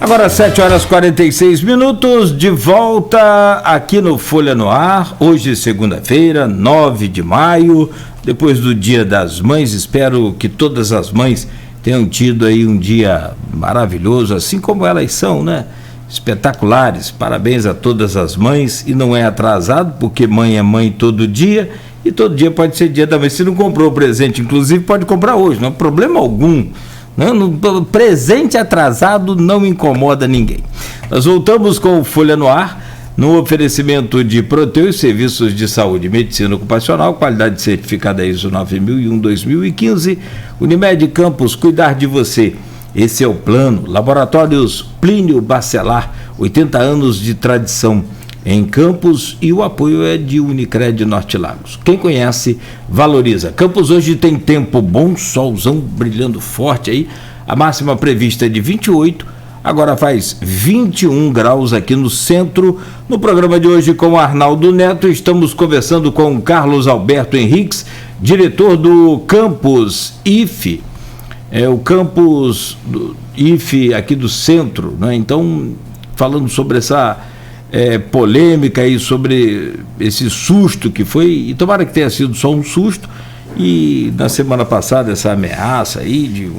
Agora 7h46, de volta aqui no Folha no Ar, hoje segunda-feira, 9 de maio, depois do Dia das Mães. Espero que todas as mães tenham tido aí um dia maravilhoso, assim como elas são, né? Espetaculares. Parabéns a todas as mães, e não é atrasado, porque mãe é mãe todo dia, e todo dia pode ser dia da mãe. Se não comprou o presente, inclusive, pode comprar hoje, não há problema algum. Não, presente atrasado não incomoda ninguém. Nós voltamos com o Folha no Ar, no oferecimento de Proteus, serviços de saúde e medicina ocupacional, qualidade certificada ISO 9001-2015, Unimed Campos, cuidar de você. Esse é o plano. Laboratórios Plínio Bacelar, 80 anos de tradição em Campos, e o apoio é de Unicred Norte Lagos. Quem conhece, valoriza. Campos hoje tem tempo bom, solzão brilhando forte aí, a máxima prevista é de 28, agora faz 21 graus aqui no centro. No programa de hoje com o Arnaldo Neto, estamos conversando com o Carlos Alberto Henriques, diretor do Campus IFE, o Campus IFE aqui do centro, né? Então, falando sobre essa polêmica aí, sobre esse susto que foi, e tomara que tenha sido só um susto, e na semana passada essa ameaça aí de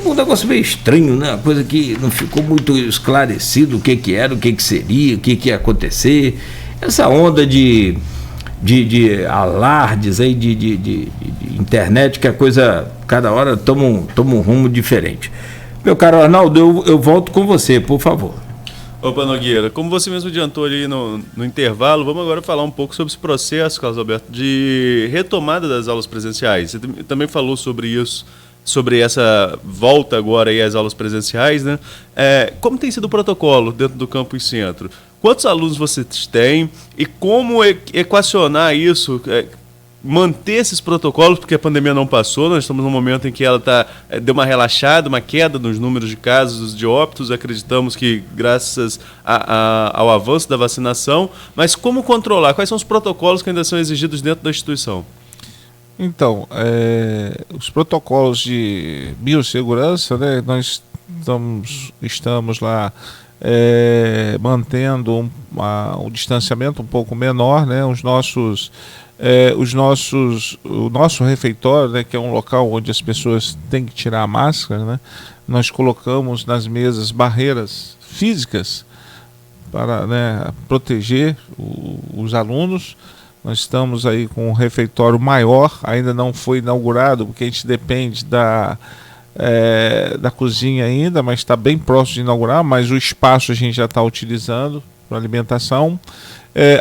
um negócio meio estranho, né? Uma coisa que não ficou muito esclarecido o que era, o que seria, o que ia acontecer, essa onda de alardes aí de internet, que a coisa cada hora toma um rumo diferente. Meu caro Arnaldo, eu volto com você, por favor. Opa, Nogueira, como você mesmo adiantou ali no intervalo, vamos agora falar um pouco sobre esse processo, Carlos Alberto, de retomada das aulas presenciais. Você também falou sobre isso, sobre essa volta agora aí às aulas presenciais, né? Como tem sido o protocolo dentro do campus centro? Quantos alunos vocês têm e como equacionar isso, manter esses protocolos, porque a pandemia não passou, nós estamos num momento em que ela deu uma relaxada, uma queda nos números de casos de óbitos, acreditamos que graças ao avanço da vacinação, mas como controlar? Quais são os protocolos que ainda são exigidos dentro da instituição? Então, os protocolos de biossegurança, né, nós estamos lá mantendo um distanciamento um pouco menor, né, o nosso refeitório, né, que é um local onde as pessoas têm que tirar a máscara, né, nós colocamos nas mesas barreiras físicas para, né, proteger os alunos. Nós estamos aí com um refeitório maior, ainda não foi inaugurado, porque a gente depende da cozinha ainda, mas está bem próximo de inaugurar, mas o espaço a gente já está utilizando para alimentação.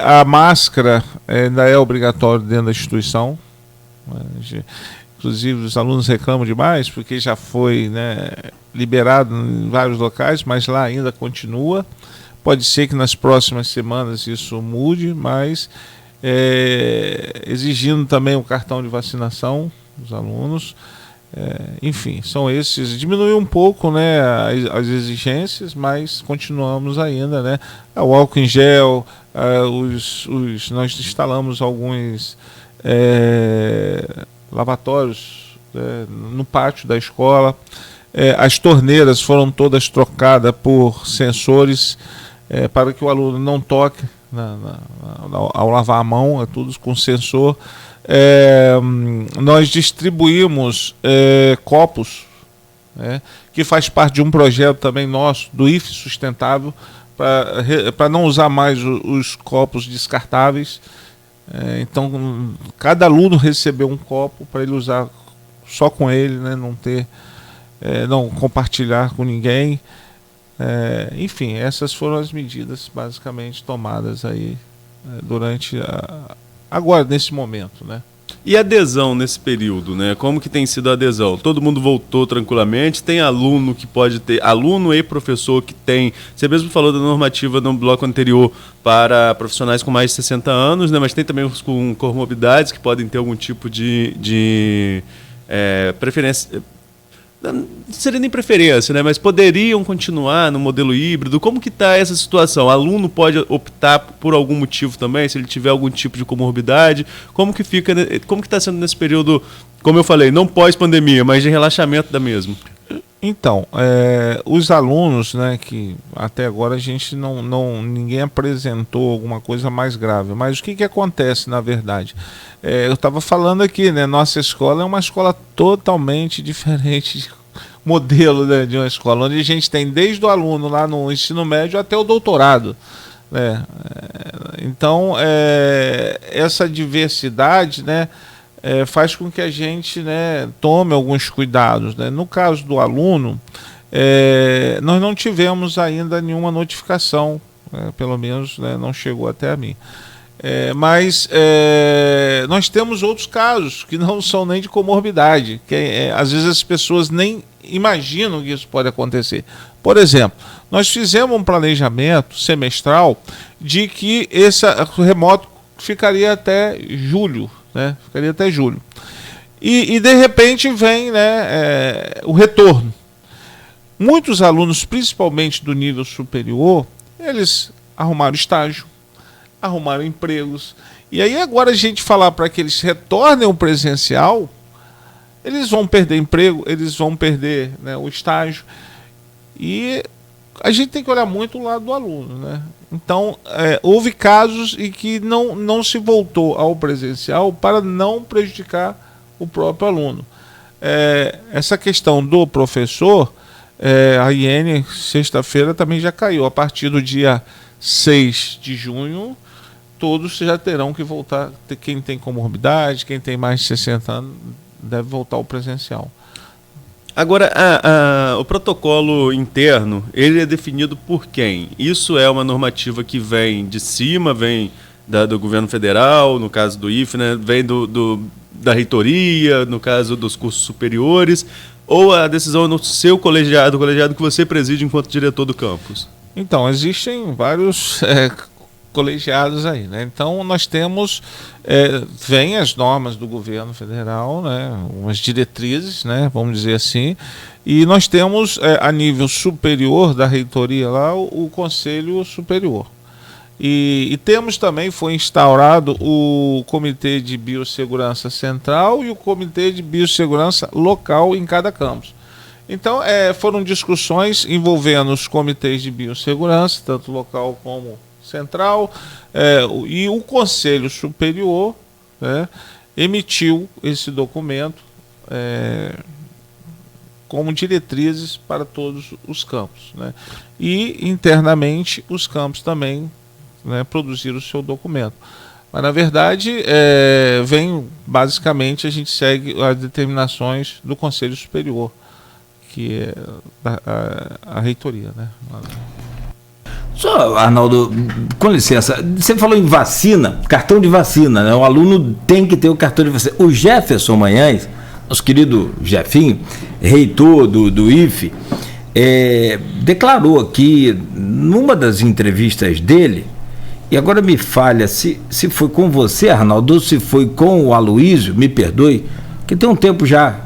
A máscara ainda é obrigatória dentro da instituição, inclusive os alunos reclamam demais, porque já foi, né, liberado em vários locais, mas lá ainda continua. Pode ser que nas próximas semanas isso mude, mas exigindo também o cartão de vacinação dos alunos. Enfim, são esses. Diminuiu um pouco, né, as exigências, mas continuamos ainda, né? O álcool em gel, nós instalamos alguns lavatórios no pátio da escola. As torneiras foram todas trocadas por sensores para que o aluno não toque ao lavar a mão, tudo com sensor. Nós distribuímos copos, que faz parte de um projeto também nosso, do IFE Sustentável, para não usar mais os copos descartáveis. Então, cada aluno recebeu um copo para ele usar só com ele, né, não compartilhar com ninguém. Enfim, essas foram as medidas basicamente tomadas aí durante agora, nesse momento, né? E a adesão nesse período, né? Como que tem sido a adesão? Todo mundo voltou tranquilamente? Tem aluno que pode ter, aluno e professor que tem, você mesmo falou da normativa no bloco anterior para profissionais com mais de 60 anos, né? Mas tem também os com comorbidades que podem ter algum tipo de preferência. Não seria nem preferência, né? Mas poderiam continuar no modelo híbrido. Como que está essa situação? O aluno pode optar por algum motivo também, se ele tiver algum tipo de comorbidade? Como que está sendo nesse período, como eu falei, não pós-pandemia, mas de relaxamento da mesma? Então, os alunos, né, que até agora a gente ninguém apresentou alguma coisa mais grave, mas o que acontece na verdade? Eu estava falando aqui, né, nossa escola é uma escola totalmente diferente, modelo, né, de uma escola, onde a gente tem desde o aluno lá no ensino médio até o doutorado, né? Então, essa diversidade, né, faz com que a gente, né, tome alguns cuidados, né? No caso do aluno, nós não tivemos ainda nenhuma notificação, pelo menos, né, não chegou até a mim. Mas nós temos outros casos que não são nem de comorbidade, que às vezes as pessoas nem imaginam que isso pode acontecer. Por exemplo, nós fizemos um planejamento semestral de que esse remoto ficaria até julho, né? Ficaria até julho. E de repente vem, né, o retorno. Muitos alunos, principalmente do nível superior, eles arrumaram estágio, arrumaram empregos. E aí agora a gente falar para que eles retornem ao presencial, eles vão perder emprego, eles vão perder, né, o estágio. E a gente tem que olhar muito o lado do aluno, né? Então, houve casos em que não se voltou ao presencial para não prejudicar o próprio aluno. Essa questão do professor, a IN, sexta-feira, também já caiu. A partir do dia 6 de junho, todos já terão que voltar. Quem tem comorbidade, quem tem mais de 60 anos, deve voltar ao presencial. Agora, o protocolo interno, ele é definido por quem? Isso é uma normativa que vem de cima, vem do governo federal, no caso do IFE, né? Vem da reitoria, no caso dos cursos superiores, ou a decisão é no seu colegiado, o colegiado que você preside enquanto diretor do campus? Então, existem vários colegiados aí, né? Então nós temos, vem as normas do governo federal, né? Umas diretrizes, né? Vamos dizer assim, e nós temos a nível superior da reitoria lá o Conselho Superior. E temos também, foi instaurado o Comitê de Biossegurança Central e o Comitê de Biossegurança Local em cada campus. Então, foram discussões envolvendo os comitês de biossegurança, tanto local como central, e o Conselho Superior, né, emitiu esse documento como diretrizes para todos os campos, né, e internamente os campos também, né, produziram o seu documento. Mas na verdade basicamente a gente segue as determinações do Conselho Superior, que é a reitoria, né? Só, Arnaldo, com licença, você falou em vacina, cartão de vacina, né? O aluno tem que ter o cartão de vacina. O Jefferson Manhães, nosso querido Jefinho, reitor do IFE, declarou aqui, numa das entrevistas dele, e agora me falha se foi com você, Arnaldo, ou se foi com o Aloísio, me perdoe, que tem um tempo já,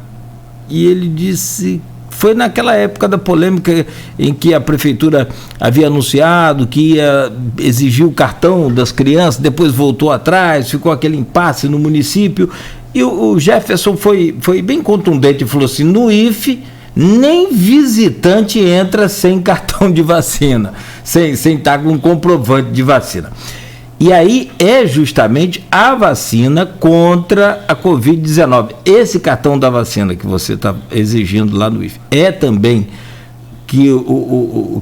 e ele disse... Foi naquela época da polêmica em que a prefeitura havia anunciado que ia exigir o cartão das crianças, depois voltou atrás, ficou aquele impasse no município. E o Jefferson foi bem contundente e falou assim: no IFE, nem visitante entra sem cartão de vacina, sem estar com comprovante de vacina. E aí é justamente a vacina contra a Covid-19. Esse cartão da vacina que você está exigindo lá no IFE é também que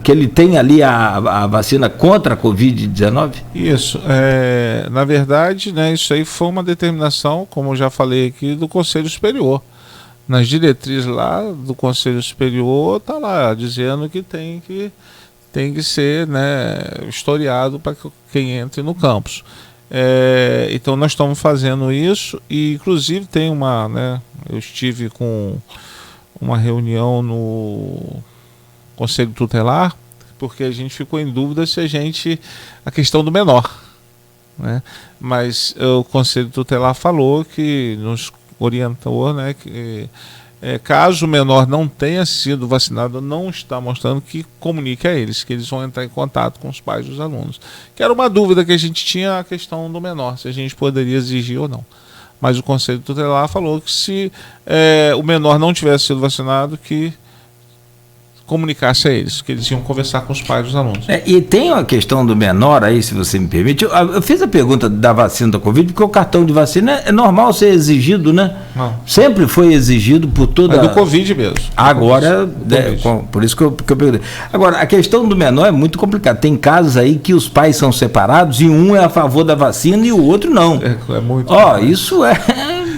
que ele tem ali a vacina contra a Covid-19? Isso. Na verdade, né, isso aí foi uma determinação, como eu já falei aqui, do Conselho Superior. Nas diretrizes lá do Conselho Superior está lá dizendo que tem que ser, né, historiado para quem entre no campus. Então nós estamos fazendo isso, e inclusive tem eu estive com uma reunião no Conselho Tutelar, porque a gente ficou em dúvida a questão do menor, né? Mas o Conselho Tutelar falou que nos orientou, né, que caso o menor não tenha sido vacinado, não está mostrando, que comunique a eles, que eles vão entrar em contato com os pais dos alunos. Que era uma dúvida que a gente tinha, a questão do menor, se a gente poderia exigir ou não. Mas o Conselho Tutelar falou que se o menor não tivesse sido vacinado, que comunicasse a eles, que eles iam conversar com os pais dos alunos. E tem uma questão do menor aí, se você me permite. Eu fiz a pergunta da vacina da Covid, porque o cartão de vacina é normal ser exigido, né? Não. Sempre foi exigido por toda... É do Covid mesmo. Agora, por isso que eu perguntei. Agora, a questão do menor é muito complicada. Tem casos aí que os pais são separados e um é a favor da vacina e o outro não. É muito... Isso é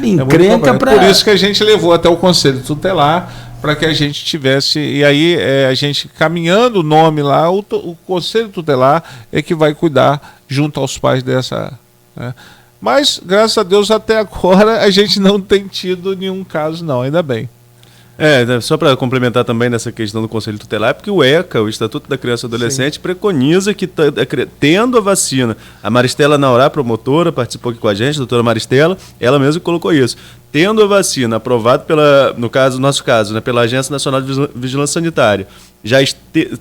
encrenca para... Por isso que a gente levou até o Conselho Tutelar, para que a gente tivesse, e aí a gente caminhando o nome lá, o Conselho Tutelar é que vai cuidar junto aos pais dessa... Né? Mas, graças a Deus, até agora a gente não tem tido nenhum caso não, ainda bem. Só para complementar também nessa questão do Conselho Tutelar, porque o ECA, o Estatuto da Criança e Adolescente, preconiza que, tendo a vacina, a Maristela Naurá, promotora, participou aqui com a gente, a doutora Maristela, ela mesma colocou isso. Tendo a vacina aprovada nosso caso, né, pela Agência Nacional de Vigilância Sanitária, já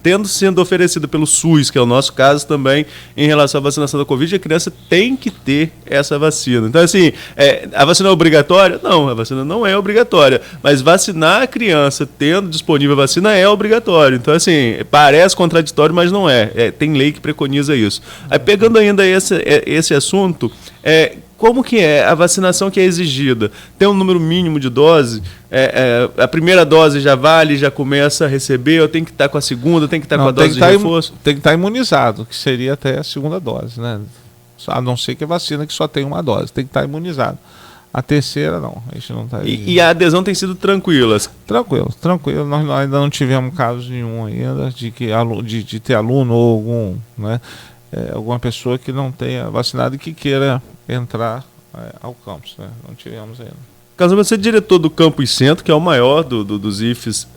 tendo sendo oferecida pelo SUS, que é o nosso caso também, em relação à vacinação da Covid, a criança tem que ter essa vacina. Então, assim, a vacina é obrigatória? Não, a vacina não é obrigatória. Mas vacinar a criança tendo disponível a vacina é obrigatório. Então, assim, parece contraditório, mas não é. Tem lei que preconiza isso. Aí, pegando ainda esse assunto, como que é a vacinação que é exigida? Tem um número mínimo de doses? A primeira dose já vale, já começa a receber, ou tem que estar com a segunda, tem que estar com a dose de reforço? Tem que estar imunizado, que seria até a segunda dose, né? A não ser que a vacina que só tem uma dose, tem que estar imunizado. A terceira, não. A gente não tá... E a adesão tem sido tranquila? Tranquilo. Nós ainda não tivemos caso nenhum ainda de ter aluno ou algum, né? Alguma pessoa que não tenha vacinado e que queira entrar ao campus, né? Não tivemos ainda. Carlos, você é diretor do Campus Centro, que é o maior dos IFES,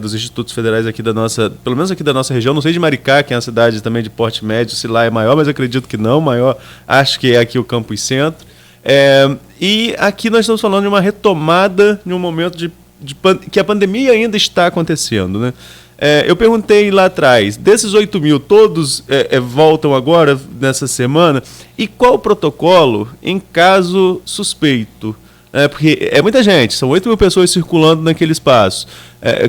dos Institutos Federais aqui da nossa, pelo menos aqui da nossa região, não sei de Maricá, que é uma cidade também de porte médio, se lá é maior, mas acredito que não, maior, acho que é aqui o Campus Centro. E aqui nós estamos falando de uma retomada em um momento que a pandemia ainda está acontecendo, né? Eu perguntei lá atrás, desses 8 mil, todos voltam agora, nessa semana, e qual o protocolo em caso suspeito? Porque é muita gente, são 8 mil pessoas circulando naquele espaço.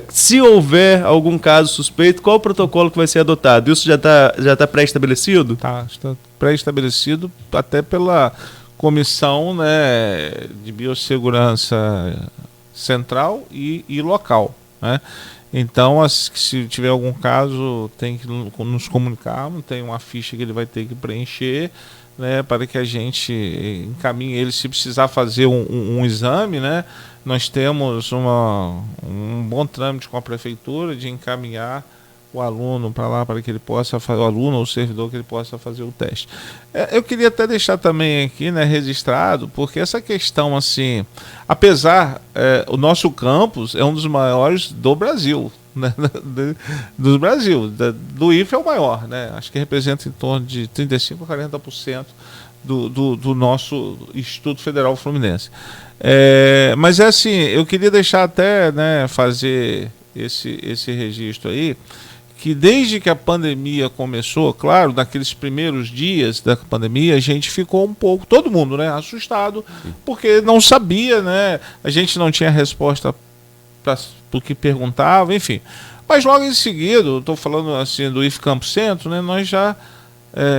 Se houver algum caso suspeito, qual o protocolo que vai ser adotado? Isso já tá pré-estabelecido? Está pré-estabelecido até pela Comissão, né, de Biossegurança Central e local, né? Então, se tiver algum caso, tem que nos comunicar, tem uma ficha que ele vai ter que preencher, né, para que a gente encaminhe ele. Se precisar fazer um exame, né, nós temos um bom trâmite com a prefeitura de encaminhar o aluno para lá, para que ele possa fazer, o aluno ou o servidor, que ele possa fazer o teste. Eu queria até deixar também aqui, né, registrado, porque essa questão, assim, apesar, o nosso campus é um dos maiores do Brasil, né, do Brasil, do IFE é o maior, né, acho que representa em torno de 35% a 40% do nosso Instituto Federal Fluminense. Mas assim, eu queria deixar até, né, fazer esse registro aí, que desde que a pandemia começou, claro, naqueles primeiros dias da pandemia, a gente ficou um pouco, todo mundo, né, assustado, porque não sabia, né, a gente não tinha resposta para o que perguntava, enfim. Mas logo em seguida, estou falando assim do IFE Campo Centro, né, nós já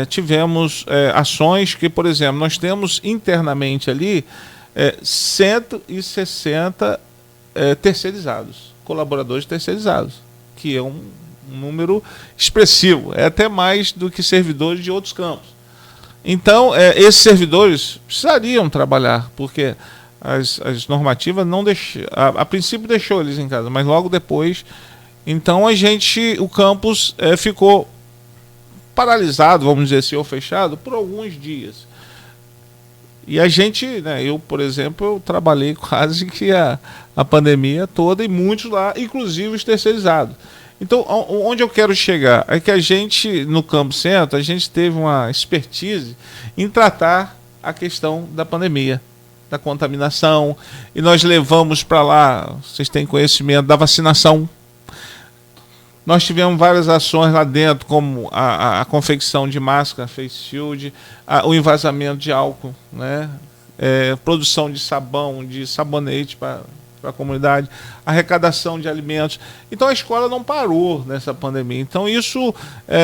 tivemos ações que, por exemplo, nós temos internamente ali 160 terceirizados, colaboradores terceirizados, que é um número expressivo, é até mais do que servidores de outros campos. Então, esses servidores precisariam trabalhar, porque as normativas não deixam, a princípio deixou eles em casa, mas logo depois, então o campus ficou paralisado, vamos dizer assim, ou fechado, por alguns dias. E a gente, né, eu, por exemplo, eu trabalhei quase que a pandemia toda, e muitos lá, inclusive os terceirizados. Então, onde eu quero chegar é que a gente, no Campo Centro, a gente teve uma expertise em tratar a questão da pandemia, da contaminação, e nós levamos para lá, vocês têm conhecimento da vacinação. Nós tivemos várias ações lá dentro, como a confecção de máscara, face shield, o envasamento de álcool, né? Produção de sabão, de sabonete para para a comunidade, arrecadação de alimentos. Então a escola não parou nessa pandemia. Então isso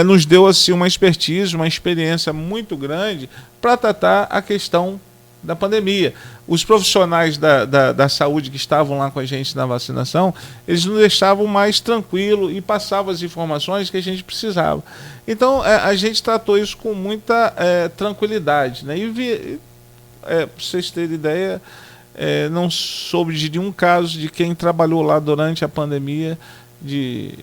nos deu assim, uma expertise, uma experiência muito grande para tratar a questão da pandemia. Os profissionais da saúde que estavam lá com a gente na vacinação, eles nos deixavam mais tranquilo e passavam as informações que a gente precisava. Então a gente tratou isso com muita tranquilidade, né? Para vocês terem ideia, não soube de nenhum caso de quem trabalhou lá durante a pandemia de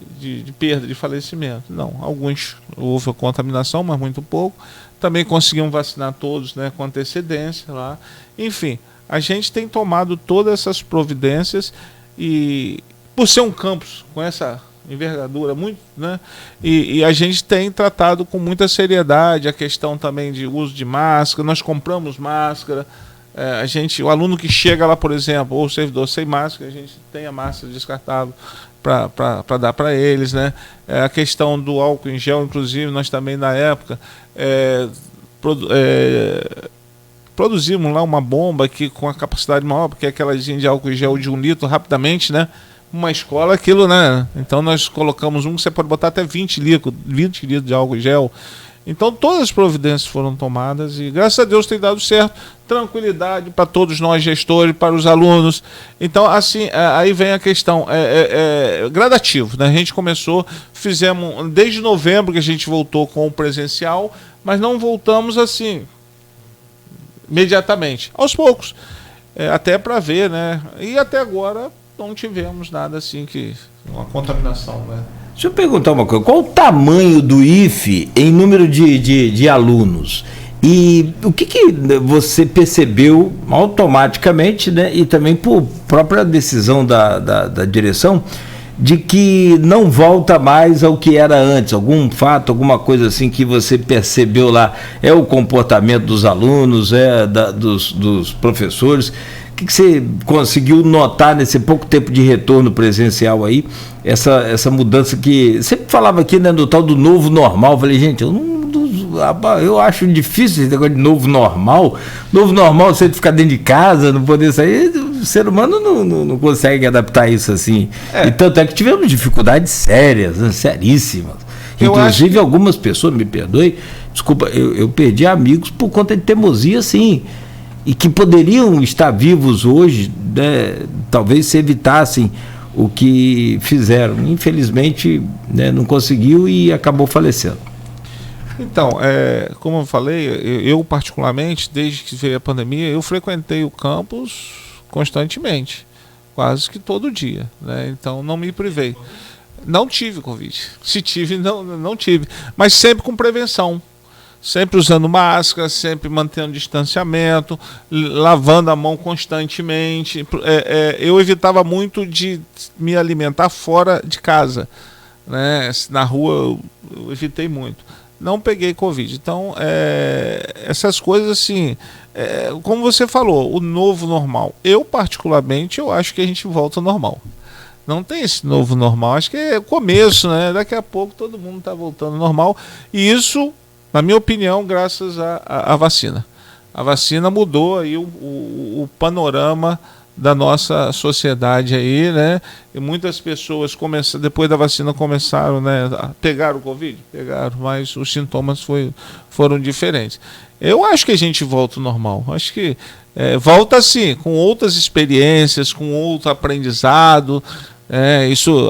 perda, de falecimento. Não, alguns houve a contaminação, mas muito pouco. Também conseguiam vacinar todos, né, com antecedência lá. Enfim, a gente tem tomado todas essas providências e, por ser um campus com essa envergadura muito, né, e a gente tem tratado com muita seriedade a questão também de uso de máscara. Nós compramos máscara. O aluno que chega lá, por exemplo, ou o servidor sem máscara, a gente tem a máscara descartável para dar para eles, né? A questão do álcool em gel, inclusive, nós também na época produzimos lá uma bomba que com a capacidade maior, porque é aquela de álcool em gel de 1 litro rapidamente, né? Uma escola, aquilo, né? Então nós colocamos que você pode botar até 20 litros de álcool em gel. Então todas as providências foram tomadas e graças a Deus tem dado certo. Tranquilidade para todos nós gestores, para os alunos. Então assim, aí vem a questão gradativo, né? A gente fizemos desde novembro que a gente voltou com o presencial, mas não voltamos assim imediatamente, aos poucos, até para ver, né? E até agora não tivemos nada assim uma contaminação, né? Deixa eu perguntar uma coisa, qual o tamanho do IFE em número de alunos? E o que você percebeu automaticamente, né, e também por própria decisão da direção, de que não volta mais ao que era antes? Algum fato, alguma coisa assim que você percebeu lá? É o comportamento dos alunos, dos professores? O que você conseguiu notar nesse pouco tempo de retorno presencial aí, essa mudança que sempre falava aqui, né, do tal do novo normal? Eu falei, gente, eu acho difícil esse negócio de novo normal. Novo normal, você ficar dentro de casa, não poder sair, o ser humano não consegue adaptar isso assim. E tanto é que tivemos dificuldades sérias, né, seríssimas. Inclusive algumas pessoas, me perdoe, desculpa, eu perdi amigos por conta de teimosia, sim, e que poderiam estar vivos hoje, né, talvez se evitassem o que fizeram. Infelizmente, né, não conseguiu e acabou falecendo. Então, como eu falei, eu particularmente, desde que veio a pandemia, eu frequentei o campus constantemente, quase que todo dia, né? Então não me privei. Não tive Covid. Se tive, não tive. Mas sempre com prevenção. Sempre usando máscara, sempre mantendo distanciamento, lavando a mão constantemente. Eu evitava muito de me alimentar fora de casa, né? Na rua eu evitei muito. Não peguei Covid. Então, essas coisas assim, como você falou, o novo normal. Eu, particularmente, eu acho que a gente volta ao normal. Não tem esse novo normal. Acho que é o começo, né? Daqui a pouco todo mundo está voltando ao normal. E isso, na minha opinião, graças à vacina. A vacina mudou aí o panorama da nossa sociedade aí, né? E muitas pessoas depois da vacina começaram, né, a pegar o Covid, mas os sintomas foram diferentes. Eu acho que a gente volta ao normal. Acho que volta assim, com outras experiências, com outro aprendizado.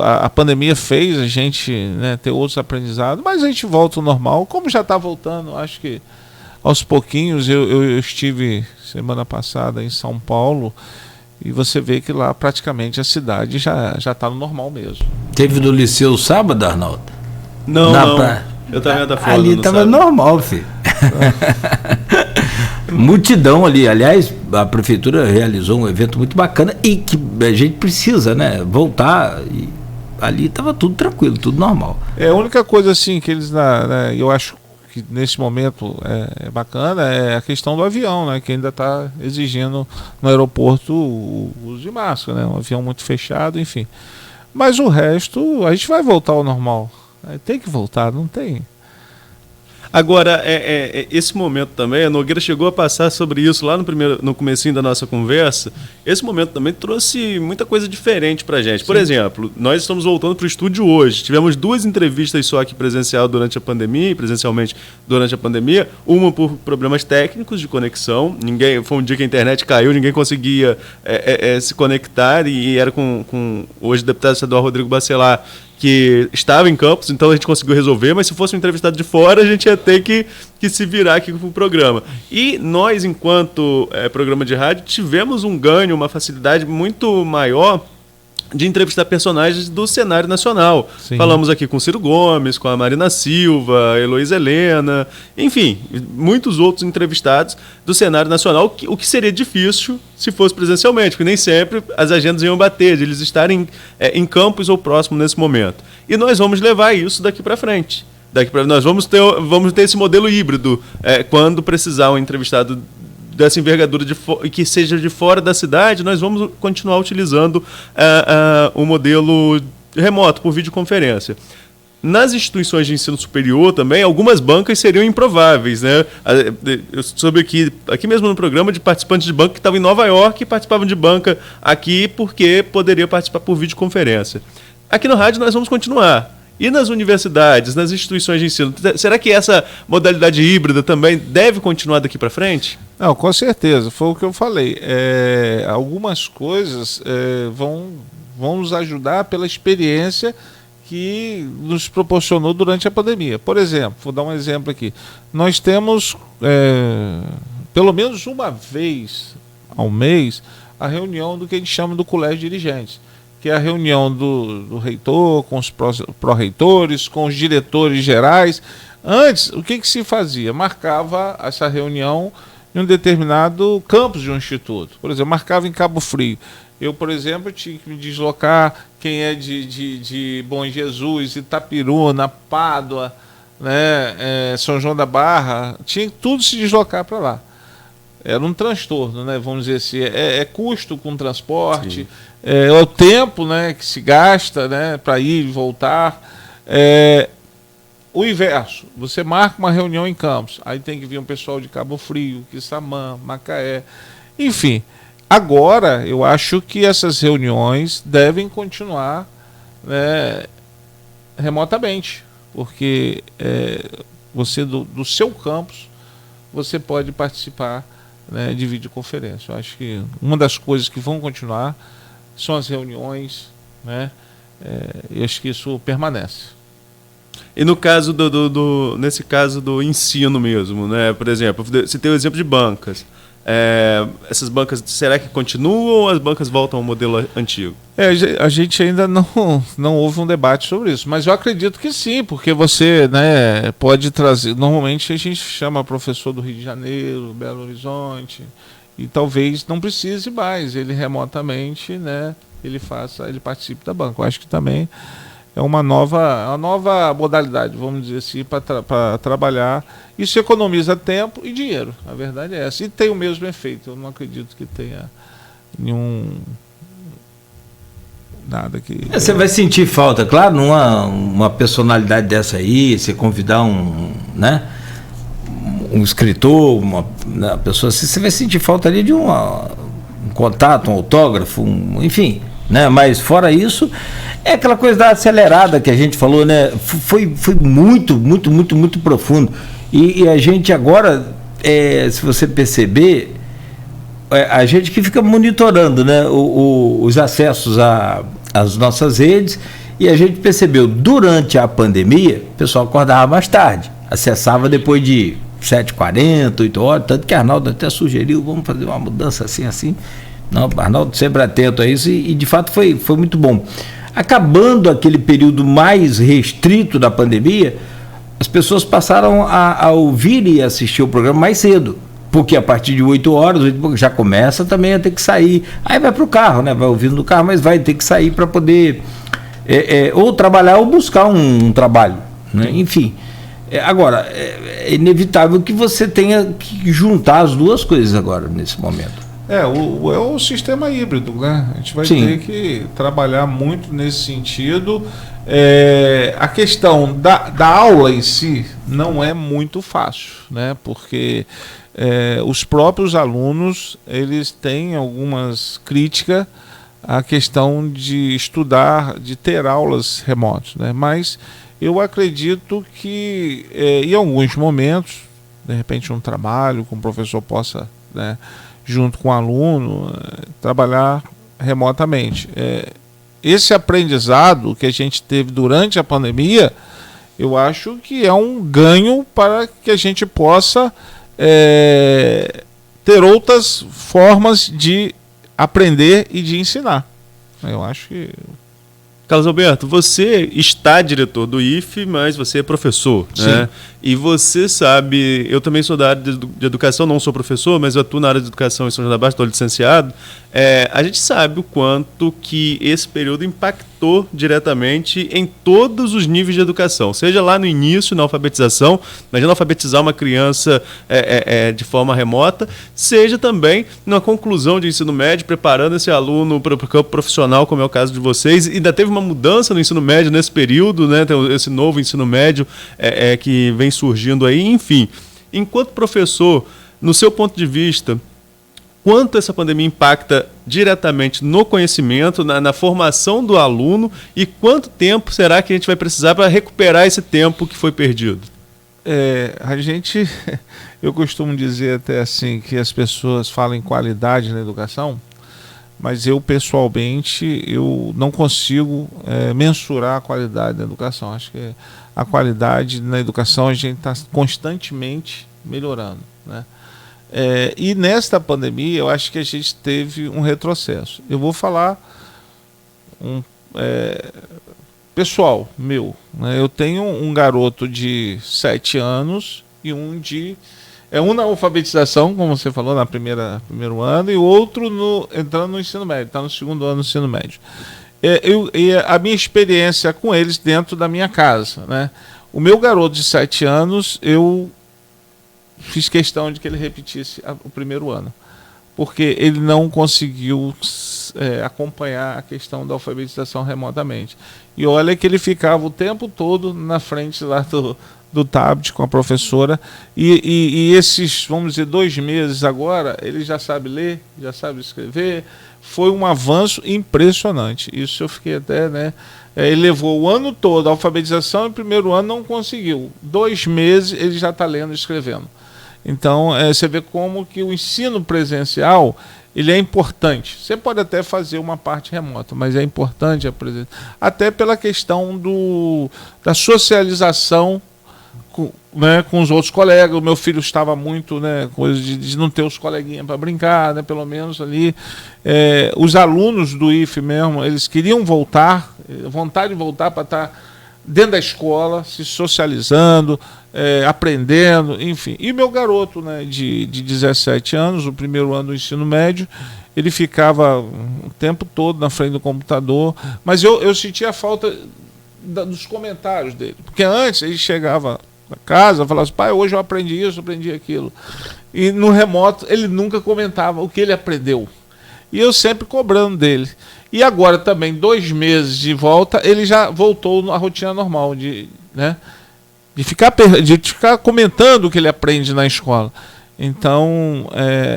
A pandemia fez a gente, né, ter outros aprendizados, mas a gente volta ao normal, como já está voltando. Acho que aos pouquinhos. Eu estive semana passada em São Paulo e você vê que lá praticamente a cidade já está no normal mesmo. Teve no Liceu sábado, Arnaldo? Não. Eu também da fora. Ali estava normal, filho. Multidão ali. Aliás, a prefeitura realizou um evento muito bacana e que a gente precisa, né, voltar. E ali estava tudo tranquilo, tudo normal. A única coisa assim que eles, eu acho que nesse momento é bacana é a questão do avião, né, que ainda está exigindo no aeroporto o uso de máscara, né, um avião muito fechado, enfim. Mas o resto, a gente vai voltar ao normal. Tem que voltar, não tem. Agora, esse momento também, a Nogueira chegou a passar sobre isso lá no comecinho da nossa conversa. Esse momento também trouxe muita coisa diferente pra gente. Por exemplo, nós estamos voltando pro estúdio hoje. Tivemos 2 entrevistas só aqui presencialmente durante a pandemia. Uma por problemas técnicos de conexão. Foi um dia que a internet caiu, ninguém conseguia se conectar, e era com hoje o deputado estadual Rodrigo Bacelar, que estava em Campos, então a gente conseguiu resolver, mas se fosse um entrevistado de fora, a gente ia ter que se virar aqui com o programa. E nós, enquanto programa de rádio, tivemos um ganho, uma facilidade muito maior de entrevistar personagens do cenário nacional. Sim. Falamos aqui com Ciro Gomes, com a Marina Silva, Heloísa Helena, enfim, muitos outros entrevistados do cenário nacional, o que seria difícil se fosse presencialmente, porque nem sempre as agendas iam bater, de eles estarem em Campos ou próximo nesse momento. E nós vamos levar isso daqui para frente. Nós vamos ter esse modelo híbrido, quando precisar um entrevistado dessa envergadura que seja de fora da cidade, nós vamos continuar utilizando o modelo remoto, por videoconferência. Nas instituições de ensino superior também, algumas bancas seriam improváveis, né? Eu soube aqui mesmo no programa, de participantes de banca que estavam em Nova York e participavam de banca aqui porque poderia participar por videoconferência. Aqui no rádio nós vamos continuar. E nas universidades, nas instituições de ensino, será que essa modalidade híbrida também deve continuar daqui para frente? Não, com certeza, foi o que eu falei. Algumas coisas vão nos ajudar pela experiência que nos proporcionou durante a pandemia. Por exemplo, vou dar um exemplo aqui. Nós temos, pelo menos uma vez ao mês, a reunião do que a gente chama do colégio de dirigentes, que é a reunião do reitor, com os pró-reitores, com os diretores gerais. Antes, o que se fazia? Marcava essa reunião em um determinado campus de um instituto. Por exemplo, marcava em Cabo Frio. Eu, por exemplo, tinha que me deslocar, quem é de Bom Jesus, Itapiruna, Pádua, né, São João da Barra, tinha que tudo se deslocar para lá. Era um transtorno, né, vamos dizer assim. É custo com transporte, é o tempo, né, que se gasta, né, para ir e voltar. O inverso, você marca uma reunião em Campos, aí tem que vir um pessoal de Cabo Frio, Quissamã, Macaé, enfim. Agora, eu acho que essas reuniões devem continuar, né, remotamente, porque você do seu campus, você pode participar, né, de videoconferência. Eu acho que uma das coisas que vão continuar são as reuniões, né? Eu acho que isso permanece. E no caso nesse caso do ensino mesmo, né? Por exemplo, você tem o exemplo de bancas. Essas bancas, será que continuam ou as bancas voltam ao modelo antigo? A gente ainda não houve um debate sobre isso, mas eu acredito que sim, porque você, né, pode trazer. Normalmente a gente chama professor do Rio de Janeiro, Belo Horizonte, e talvez não precise mais, ele remotamente, né, ele participe da banca. Eu acho que também é uma nova modalidade, vamos dizer assim, para trabalhar. Isso economiza tempo e dinheiro, a verdade é essa. E tem o mesmo efeito, eu não acredito que tenha nada que... Você vai sentir falta, claro, uma personalidade dessa aí, você convidar um escritor, uma pessoa assim, você vai sentir falta ali de um contato, um autógrafo, enfim, né? Mas fora isso, é aquela coisa da acelerada que a gente falou, né? Foi muito, muito, muito, muito profundo. E a gente agora, se você perceber, a gente que fica monitorando, né, os acessos às nossas redes, e a gente percebeu, durante a pandemia, o pessoal acordava mais tarde, acessava depois de 7h40, 8h, tanto que Arnaldo até sugeriu, vamos fazer uma mudança assim. Não, Arnaldo sempre atento a isso, e de fato foi muito bom. Acabando aquele período mais restrito da pandemia, as pessoas passaram a ouvir e assistir o programa mais cedo, porque a partir de 8h já começa também a ter que sair, aí vai para o carro, né? Vai ouvindo no carro, mas vai ter que sair para poder ou trabalhar ou buscar um trabalho, né? Enfim, agora é inevitável que você tenha que juntar as duas coisas agora, nesse momento. O sistema híbrido, né? A gente vai ter que trabalhar muito nesse sentido. A questão da aula em si não é muito fácil, né? Porque os próprios alunos eles têm algumas críticas à questão de estudar, de ter aulas remotas, né? Mas eu acredito que em alguns momentos, de repente um trabalho que o professor possa, né, junto com o aluno, trabalhar remotamente. Esse aprendizado que a gente teve durante a pandemia, eu acho que é um ganho para que a gente possa ter outras formas de aprender e de ensinar. Eu acho que... Carlos Alberto, você está diretor do IFE, mas você é professor, né? E você sabe, eu também sou da área de educação, não sou professor, mas eu atuo na área de educação em São João da Barra, estou licenciado. A gente sabe o quanto que esse período impactou diretamente em todos os níveis de educação, seja lá no início, na alfabetização, imagina alfabetizar uma criança de forma remota, seja também na conclusão de ensino médio, preparando esse aluno para o campo profissional, como é o caso de vocês. E ainda teve uma mudança no ensino médio nesse período, né? Tem esse novo ensino médio que vem surgindo aí. Enfim, enquanto professor, no seu ponto de vista, quanto essa pandemia impacta diretamente no conhecimento, na formação do aluno, e quanto tempo será que a gente vai precisar para recuperar esse tempo que foi perdido? Eu costumo dizer até assim que as pessoas falam em qualidade na educação, mas eu pessoalmente eu não consigo mensurar a qualidade da educação. Acho que a qualidade na educação a gente está constantemente melhorando, né? E nesta pandemia eu acho que a gente teve um retrocesso. Eu vou falar pessoal meu, né? Eu tenho um garoto de 7 anos e um na alfabetização, como você falou, na primeiro ano, e o outro entrando no ensino médio, está no segundo ano do ensino médio. A minha experiência com eles dentro da minha casa, né? O meu garoto de 7 anos, eu fiz questão de que ele repetisse o primeiro ano, porque ele não conseguiu acompanhar a questão da alfabetização remotamente. E olha que ele ficava o tempo todo na frente lá do tablet com a professora, e esses, vamos dizer, 2 meses agora, ele já sabe ler, já sabe escrever. Foi um avanço impressionante. Isso eu fiquei até, né? Ele levou o ano todo, a alfabetização, no primeiro ano não conseguiu. 2 meses ele já está lendo e escrevendo. Então, você vê como que o ensino presencial ele é importante. Você pode até fazer uma parte remota, mas é importante a presença. Até pela questão da socialização com os outros colegas. O meu filho estava muito, né, coisa de não ter os coleguinhas para brincar, né, pelo menos ali. Os alunos do IFE mesmo, eles queriam voltar, vontade de voltar para estar dentro da escola, se socializando, aprendendo, enfim. E meu garoto, né, de 17 anos, o primeiro ano do ensino médio, ele ficava o tempo todo na frente do computador, mas eu sentia a falta dos comentários dele, porque antes ele chegava na casa, falava assim: pai, hoje eu aprendi isso, aprendi aquilo. E no remoto ele nunca comentava o que ele aprendeu. E eu sempre cobrando dele. E agora também, 2 meses de volta, ele já voltou à rotina normal de ficar comentando o que ele aprende na escola. Então,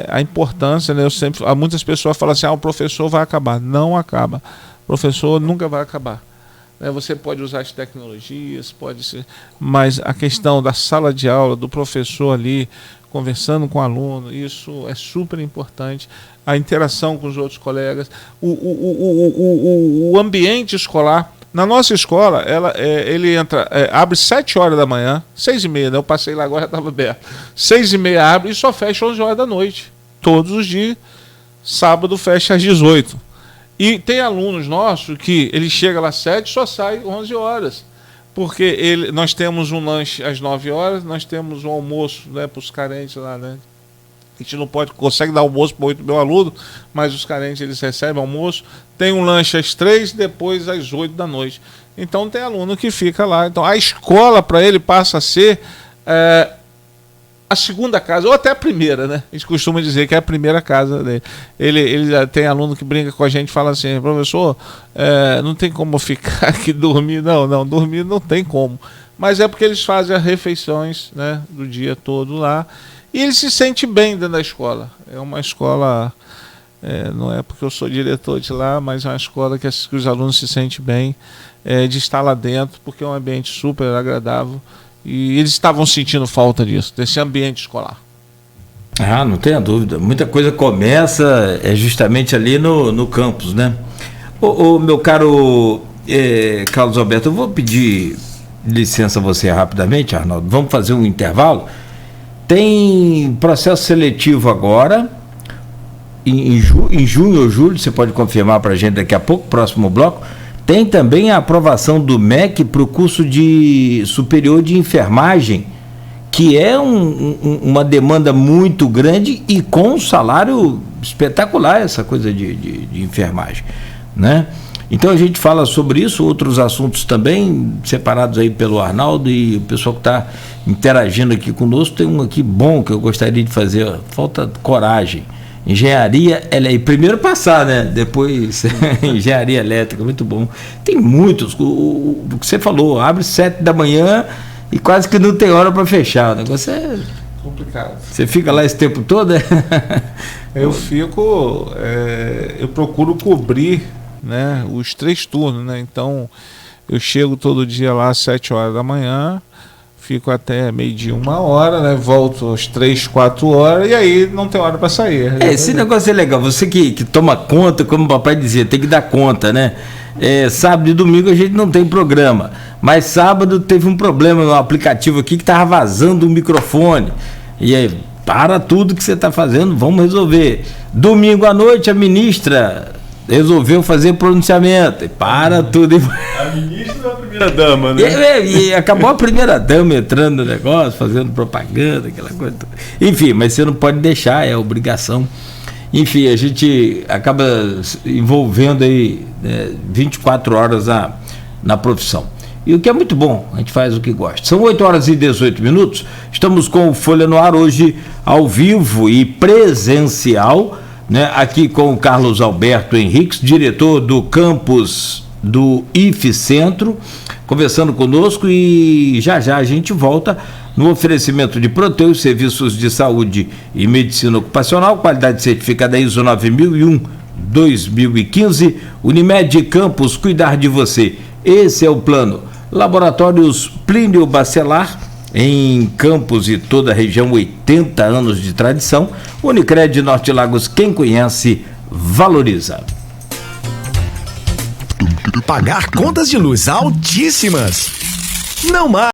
a importância, né, muitas pessoas falam assim: o professor vai acabar. Não acaba. O professor nunca vai acabar. Você pode usar as tecnologias, mas a questão da sala de aula, do professor ali conversando com o aluno, isso é super importante. A interação com os outros colegas, o ambiente escolar. Na nossa escola, ele abre 7 horas da manhã, 6h30, né? Eu passei lá agora, já estava aberto. 6h30 abre e só fecha 11 horas da noite. Todos os dias, sábado fecha às 18. E tem alunos nossos que ele chega lá às 7 e só sai 11 horas. Porque nós temos um lanche às 9 horas, nós temos um almoço, né, para os carentes lá, né? A gente não consegue dar almoço para 8 mil alunos, mas os carentes eles recebem almoço. Tem um lanche às 3, depois às 8 da noite. Então tem aluno que fica lá. Então a escola para ele passa a ser a segunda casa, ou até a primeira, né? A gente costuma dizer que é a primeira casa dele. Ele já tem aluno que brinca com a gente e fala assim, professor, não tem como ficar aqui dormir. Não, dormir não tem como. Mas é porque eles fazem as refeições, né, do dia todo lá. E ele se sente bem dentro da escola. É uma escola, não é porque eu sou diretor de lá, mas é uma escola que os alunos se sentem bem de estar lá dentro, porque é um ambiente super agradável. E eles estavam sentindo falta disso, desse ambiente escolar. Não tenha dúvida. Muita coisa começa justamente ali no campus, né? Ô, meu caro Carlos Alberto, eu vou pedir licença a você rapidamente, Arnaldo. Vamos fazer um intervalo. Tem processo seletivo agora, em junho ou julho, você pode confirmar para a gente daqui a pouco, próximo bloco. Tem também a aprovação do MEC para o curso superior de enfermagem, que é uma demanda muito grande e com um salário espetacular, essa coisa de enfermagem, né? Então a gente fala sobre isso, outros assuntos também, separados aí pelo Arnaldo e o pessoal que está interagindo aqui conosco. Tem um aqui bom que eu gostaria de fazer, falta coragem. Engenharia, primeiro passar, né? Depois engenharia elétrica, muito bom. Tem muitos, o que você falou, abre 7 da manhã e quase que não tem hora para fechar. O negócio é complicado. Você fica lá esse tempo todo? Eu procuro cobrir, né, os 3 turnos, né? Então eu chego todo dia lá às 7 horas da manhã, fico até meio-dia, 1 hora, né? Volto às 3, 4 horas e aí não tem hora para sair. Esse negócio é legal. Você que toma conta, como o papai dizia, tem que dar conta, né? Sábado e domingo a gente não tem programa, mas sábado teve um problema no aplicativo aqui que estava vazando o microfone. E aí, para tudo que você está fazendo, vamos resolver. Domingo à noite a ministra resolveu fazer pronunciamento. E para tudo. A ministra ou a primeira-dama, né? E acabou a primeira-dama entrando no negócio, fazendo propaganda, aquela coisa. Enfim, mas você não pode deixar, é obrigação. Enfim, a gente acaba envolvendo aí 24 horas na profissão. E o que é muito bom, a gente faz o que gosta. São 8 horas e 18 minutos. Estamos com o Folha no Ar hoje, ao vivo e presencial, né, aqui com o Carlos Alberto Henriques, diretor do campus do IF Centro, conversando conosco, e já a gente volta no oferecimento de Proteus, serviços de saúde e medicina ocupacional, qualidade certificada ISO 9001-2015, Unimed Campus, cuidar de você. Esse é o plano. Laboratórios Plínio Bacelar, em Campos e toda a região, 80 anos de tradição. Unicred Norte Lagos, quem conhece, valoriza. Pagar contas de luz altíssimas? Não mais.